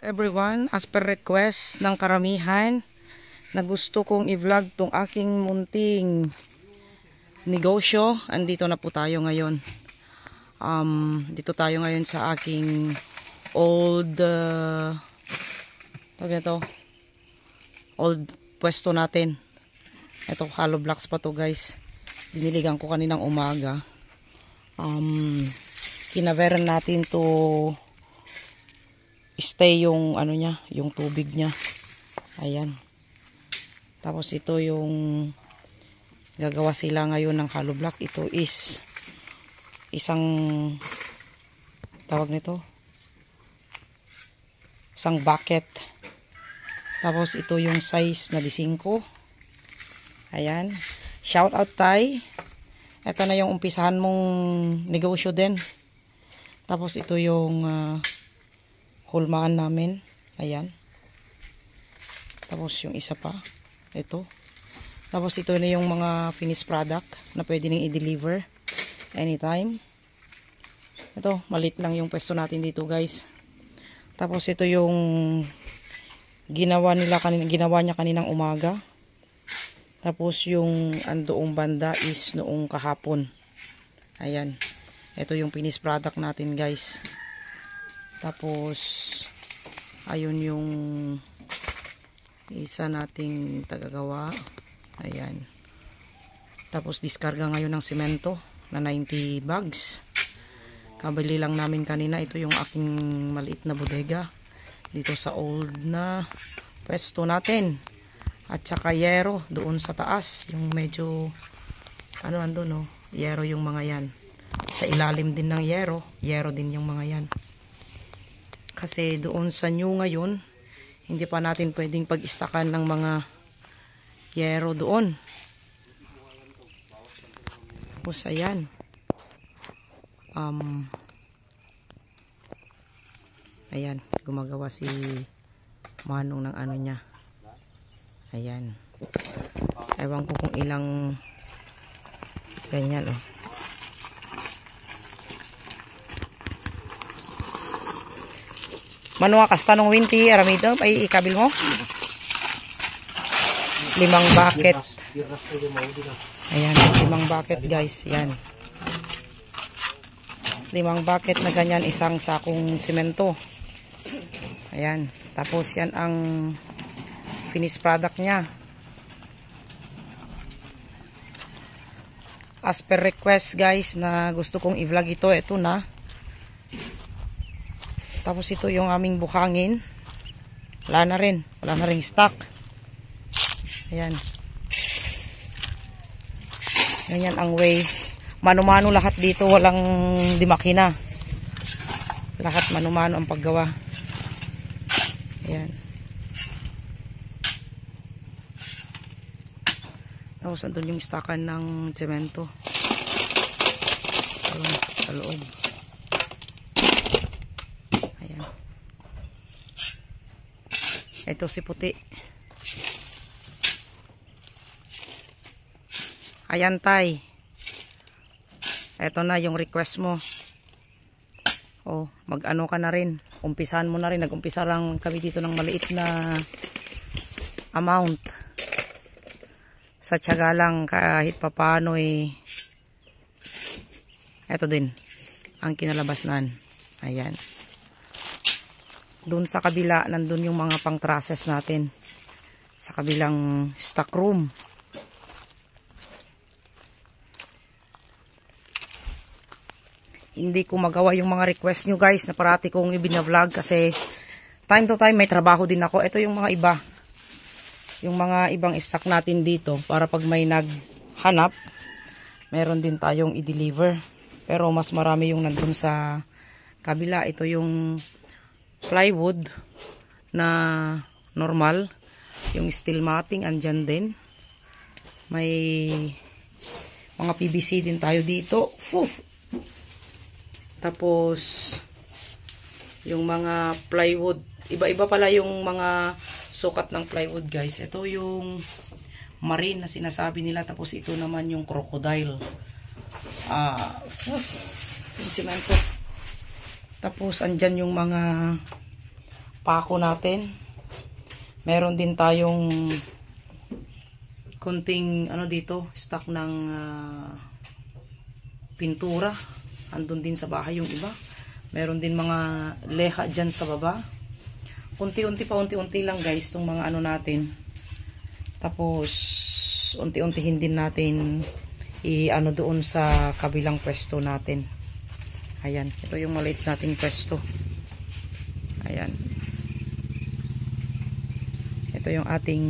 Everyone, as per request ng karamihan na gusto kong i-vlog tong aking munting negosyo, andito na po tayo ngayon. Dito tayo ngayon sa aking old old pwesto natin. Ito, hollow blocks pa to, guys. Diniligan ko kaninang umaga. Kinaveran natin to stay yung ano niya, yung tubig niya. Ayan. Tapos ito yung gagawa sila ngayon ng hollow block. Ito is isang tawag nito, isang bucket. Tapos ito yung size na 5. Ayan. Shout out Tay. Ito na yung umpisahan mong negosyo din. Tapos ito yung hulmaan namin. Ayan. Tapos yung isa pa. Ito. Tapos ito na yung mga finished product na pwede nang i-deliver anytime. Ito, maliit lang yung pwesto natin dito, guys. Tapos ito yung ginawa niya kaninang umaga. Tapos yung andoong banda is noong kahapon. Ayan. Ito yung finished product natin, guys. Tapos ayun yung isa nating tagagawa. Ayan. Tapos diskarga ngayon ng semento na 90 bags. Kabili lang namin kanina. Ito yung aking maliit na bodega dito sa old na pwesto natin. At saka yero doon sa taas. Yung medyo ano ando no, yero yung mga yan. Sa ilalim din ng yero din yung mga yan. Kasi doon sa new ngayon, hindi pa natin pwedeng pag-istakan ng mga yero doon. Tapos ayan. Ayan, gumagawa si Manong ng ano niya. Ayan. Ewan ko kung ilang ganyan, oh. Manuwa kasta nung winti, aramito, ay ikabil mo? 5 bucket. Ayan, 5 bucket, guys. Yan. 5 bucket na ganyan, isang sakong simento. Ayan. Tapos yan ang finished product niya. As per request, guys, na gusto kong i-vlog ito, ito na. Tapos ito yung aming buhangin. Wala na rin. Wala na rin stock. Ayan. Ganyan ang way. Mano-mano lahat dito. Walang dimakina. Lahat mano-mano ang paggawa. Ayan. Tapos andun yung stockan ng semento. Sa loob. Ito si puti. Ayan, Tay. Ito na yung request mo. Oh, mag-ano ka na rin. Umpisahan mo na rin. Nag-umpisa lang kami dito ng maliit na amount. Sa tiyaga lang kahit papano eh. Ito din. Ang kinalabasnan. Ayan. Doon sa kabila, nandun yung mga pang-trusses natin. Sa kabilang stock room. Hindi ko magawa yung mga request nyo, guys, na parati kong ibina-vlog kasi time to time may trabaho din ako. Ito yung mga iba. Yung mga ibang stock natin dito para pag may naghanap, meron din tayong i-deliver. Pero mas marami yung nandun sa kabila. Ito yung plywood na normal, yung steel matting andyan din, may mga PVC din tayo dito. Tapos yung mga plywood, iba-iba pala yung mga sukat ng plywood, guys. Ito yung marine na sinasabi nila, tapos ito naman yung crocodile. Yung semento. Tapos andyan yung mga pako natin. Meron din tayong konting ano dito, stock ng pintura. Andun din sa bahay yung iba. Meron din mga leha dyan sa baba. Unti-unti lang guys itong mga ano natin. Tapos unti-untihin din natin i-ano doon sa kabilang pwesto natin. Ayan, ito yung maliit nating pwesto. Ayan. Ito yung ating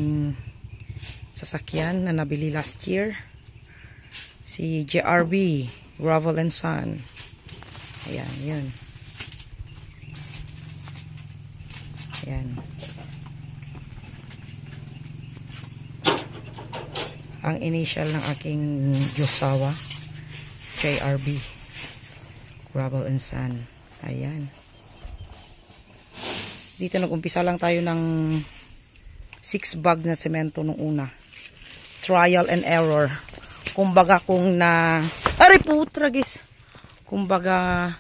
sasakyan na nabili last year. Si JRB Gravel and Sun. Ayan, yun. Ayan. Ang initial ng aking Josawa, JRB Gravel and Sun. Ayan. Dito nag-umpisa lang tayo ng 6 bag na semento nung una. Trial and error. Kumbaga kung na... Aray putra guys! Kumbaga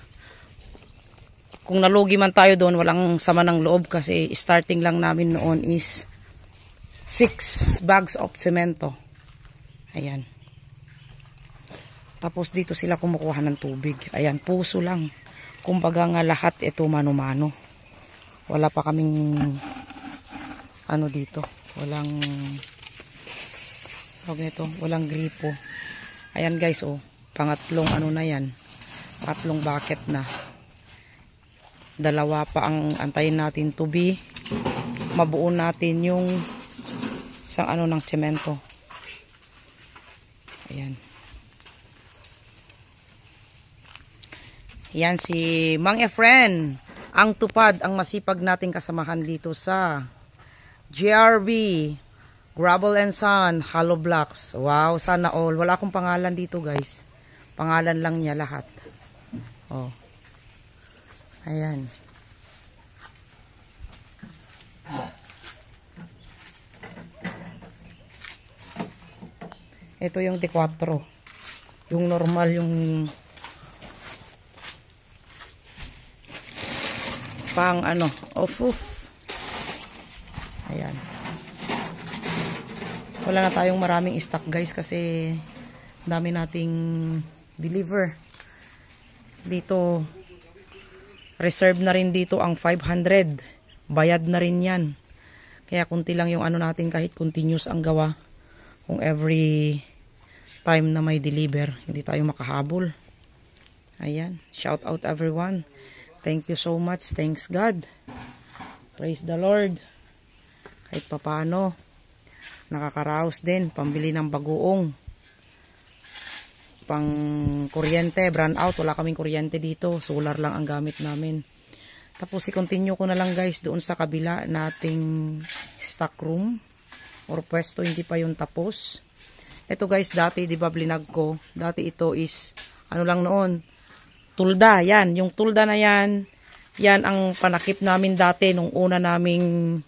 kung nalugi man tayo doon, walang sama ng loob kasi starting lang namin noon is 6 bags of semento. Ayan. Tapos dito sila kumukuha ng tubig. Ayan, puso lang. Kumbaga nga lahat ito mano-mano. Wala pa kaming ano dito. Walang walang gripo. Ayan guys, oh. Pangatlong ano na yan. Pangatlong bucket na. 2 pa ang antayin natin to be. Mabuo natin yung isang ano ng semento. Ayan. Yan si Mang Efren. Ang tupad, ang masipag nating kasamahan dito sa JRB Gravel and Sun Hollow Blocks. Wow, sana all. Wala akong pangalan dito guys. Pangalan lang niya lahat. Oh. Ayan. Ito yung D4. Yung normal, yung pang ano, off. Ayan. Wala na tayong maraming stock guys kasi dami nating deliver. Dito reserve na rin dito ang 500. Bayad na rin yan. Kaya kunti lang yung ano natin kahit continuous ang gawa. Kung every time na may deliver, hindi tayo makahabol. Ayan. Shout out everyone. Thank you so much. Thanks God. Praise the Lord. Kahit papano, nakakaraos din. Pambili ng bagoong. Pang kuryente, brand out. Wala kaming kuryente dito. Solar lang ang gamit namin. Tapos i-continue ko na lang guys doon sa kabila nating stock room. Or pwesto, hindi pa yung tapos. Ito guys, dati, di ba blinag ko? Dati ito is, ano lang noon, tulda. Yan, yung tulda na yan. Yan ang panakip namin dati nung una naming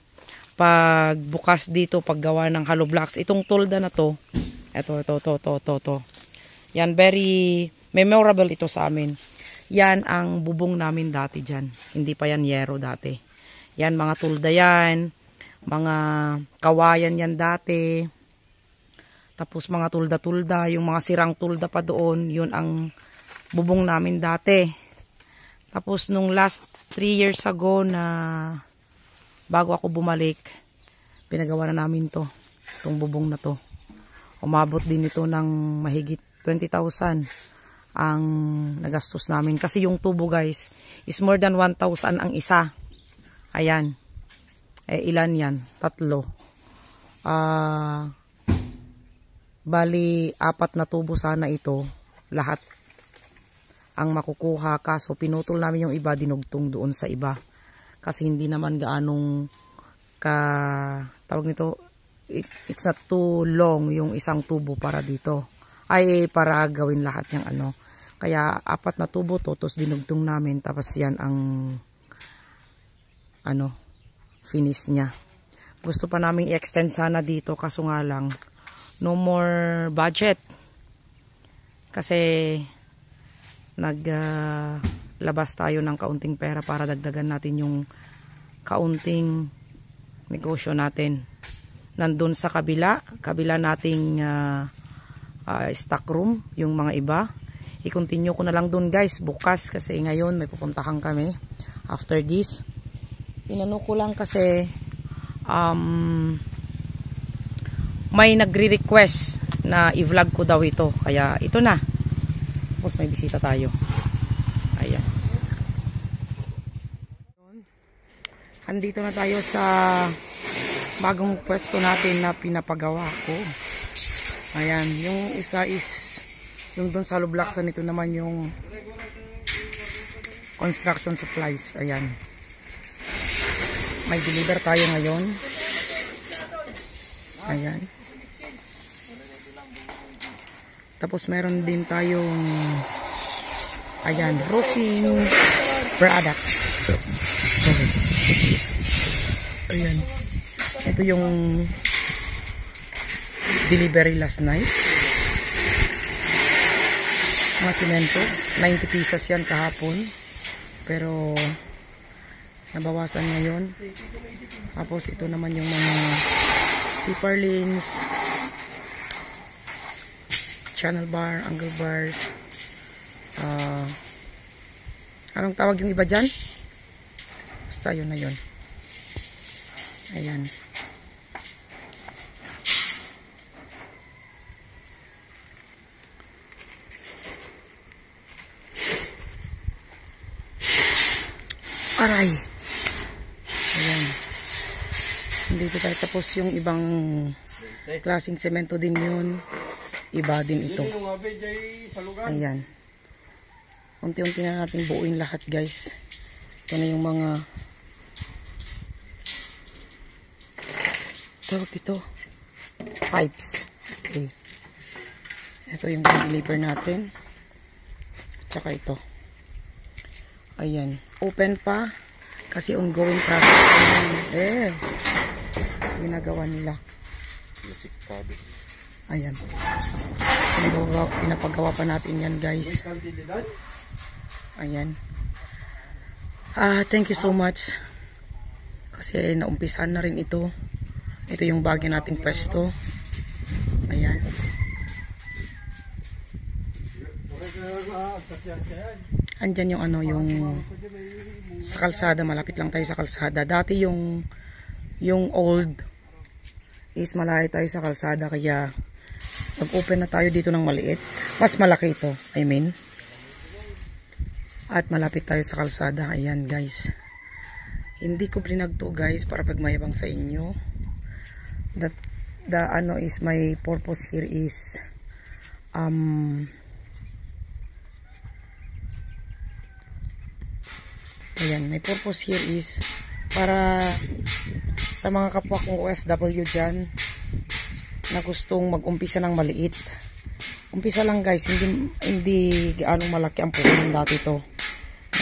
pagbukas dito, paggawa ng hollow blocks. Itong tulda na to, ito. Yan, very memorable ito sa amin. Yan ang bubong namin dati dyan. Hindi pa yan yero dati. Yan, mga tulda yan. Mga kawayan yan dati. Tapos mga tulda-tulda. Yung mga sirang tulda pa doon. Yun ang bubong namin dati. Tapos nung last 3 years ago na bago ako bumalik, pinagawa na namin to. Itong bubong na to. Umabot din ito ng mahigit 20,000 ang nagastos namin. Kasi yung tubo guys is more than 1,000 ang isa. Ayan. Ilan yan? 3. Bali, 4 na tubo sana ito. Lahat ang makukuha. Kaso pinutol namin yung iba, dinugtong doon sa iba. Kasi hindi naman gaanong tawag nito, it's not too long yung isang tubo para dito. Ay, para gawin lahat yung ano. Kaya 4 na tubo to, tapos dinugtong namin. Tapos yan ang ano, finish niya. Gusto pa namin i-extend sana dito, kaso nga lang, no more budget. Kasi naglabas tayo ng kaunting pera para dagdagan natin yung kaunting negosyo natin. Nandun sa kabila nating stock room, yung mga iba. I-continue ko na lang dun guys bukas kasi ngayon may pupuntahan kami. After this, inano ko lang kasi may nagre-request na i-vlog ko daw ito. Kaya ito na. Tapos may bisita tayo. Ayan. Andito na tayo sa bagong pwesto natin na pinapagawa ko. Ayan. Yung isa is yung doon sa Lublaksan, ito naman yung construction supplies. Ayan. May deliver tayo ngayon. Ayan. Tapos meron din tayong ayan, roofing products. Ayan. Ito yung delivery last night. Mga simento. 90 pesos yan kahapon. Pero nabawasan ngayon. Tapos ito naman yung mga zipperlins, channel bar, angle bars. Anong tawag yung iba dyan? Basta yun na yun. Ayan. Aray. Ayan. Dito tayo, tapos yung ibang klaseng semento din yun. Iba din ito. Ayan. Unti-unti na natin buuin lahat guys. Ito na yung mga tawag dito, pipes. Okay. Ito yung deliver natin. At saka ito. Ayan. Open pa. Kasi ongoing process. Ginagawa nila. Ayan. Pinapagawa pa natin yan guys. Ayan. Thank you so much. Kasi naumpisahan na rin ito. Ito yung bagay nating pwesto. Ayan. Andyan yung ano, yung sa kalsada, malapit lang tayo sa kalsada. Dati yung old is malayo tayo sa kalsada, kaya nag-open na tayo dito ng maliit. Mas malaki ito, I mean. At malapit tayo sa kalsada. Ayan guys. Hindi ko brinag to guys para pagmayabang sa inyo. The ano is, my purpose here is ayan, my purpose here is para sa mga kapwa kong OFW dyan na gustong mag-umpisa ng maliit. Umpisa lang guys, hindi gaano malaki ang puhunan dati to.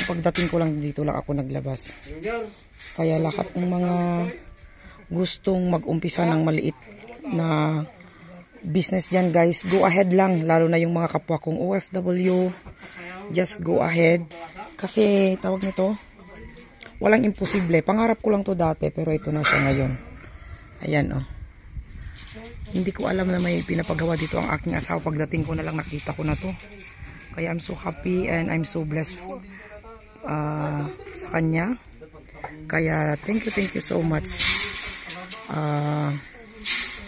Pagdating ko lang dito lang ako naglabas. Kaya lahat ng mga gustong mag-umpisa ng maliit na business dyan guys, go ahead lang. Lalo na yung mga kapwa kong OFW, just go ahead. Kasi tawag nito, walang imposible. Pangarap ko lang to dati, pero ito na siya ngayon. Ayan oh. Hindi ko alam na may pinapagawa dito ang aking asawa. Pagdating ko na lang nakita ko na to. Kaya I'm so happy and I'm so blessed sa kanya. Kaya thank you so much.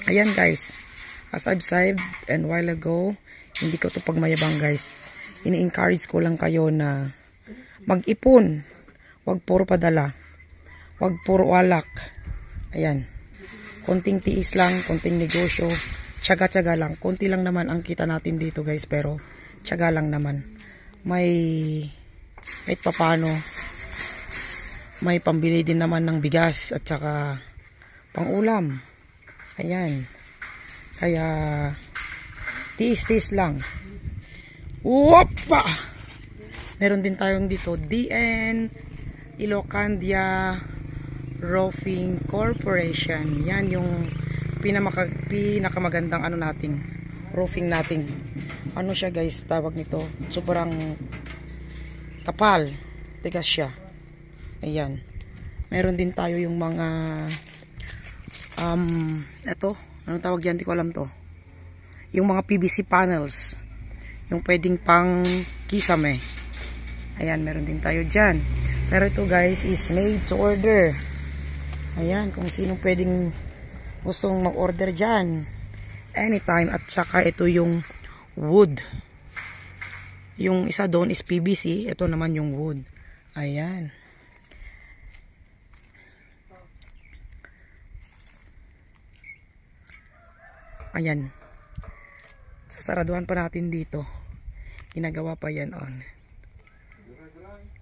Ayan guys, as I've said and while ago, hindi ko to pagmayabang guys. Ini-encourage ko lang kayo na mag-ipon. Wag puro padala. Wag puro walak. Ayan. Konting tiis lang, konting negosyo. Tiyaga-tiyaga lang. Konti lang naman ang kita natin dito guys, pero tiyaga lang naman. Kahit papano, may pambili din naman ng bigas at saka pang-ulam. Ayan. Kaya tiis-tiis lang. Wapa! Meron din tayong dito, DN Ilocandia Roofing Corporation. Yan yung pinakamagandang ano nating roofing nating. Ano siya guys, tawag nito, sobrang kapal. Tigas siya. Ayan. Meron din tayo yung mga eto, anong tawag yan? Di ko alam to. Yung mga PVC panels. Yung pwedeng pang kisame. Ayan, meron din tayo dyan. Pero ito guys is made to order. Ayan, kung sino pwedeng gustong mag-order dyan. Anytime. At saka ito yung wood. Yung isa doon is PVC. Ito naman yung wood. Ayan. Ayan. Sasaraduhan pa natin dito. Ginagawa pa yan on.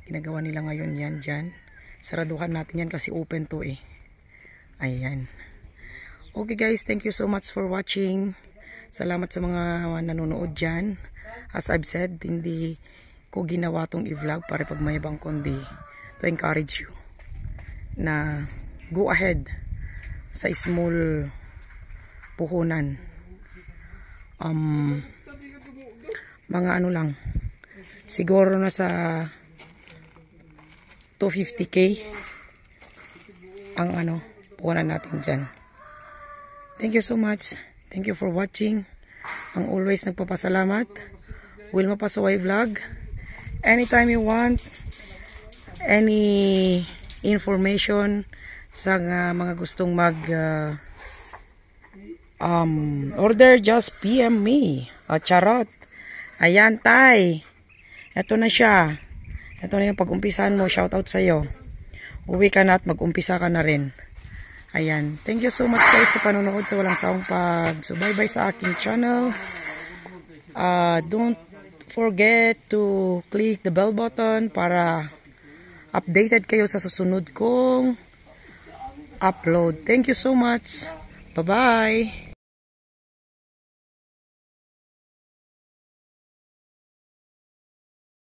Ginagawa nila ngayon yan dyan. Saraduhan natin yan kasi open to eh. Ayan. Okay guys, thank you so much for watching. Salamat sa mga nanonood dyan. As I've said, hindi ko ginawa tong i-vlog para pagmayabang kundi to encourage you na go ahead sa small puhunan. Mga ano lang, siguro na sa 250k ang ano, puhunan natin dyan. Thank you so much. Thank you for watching. Ang always nagpapasalamat, Wilma Pasaway Vlog. Anytime you want any information sa mga gustong mag order, just PM me. Charot. Ayan, tay. Ito na siya. Ito na yung pag-umpisahan mo. Shoutout sa'yo. Uwi ka na at mag-umpisa ka na rin. Ayan. Thank you so much guys sa panonood, sa walang sawang pag-subaybay sa aking channel. Don't forget to click the bell button para updated kayo sa susunod kong upload. Thank you so much. Bye-bye.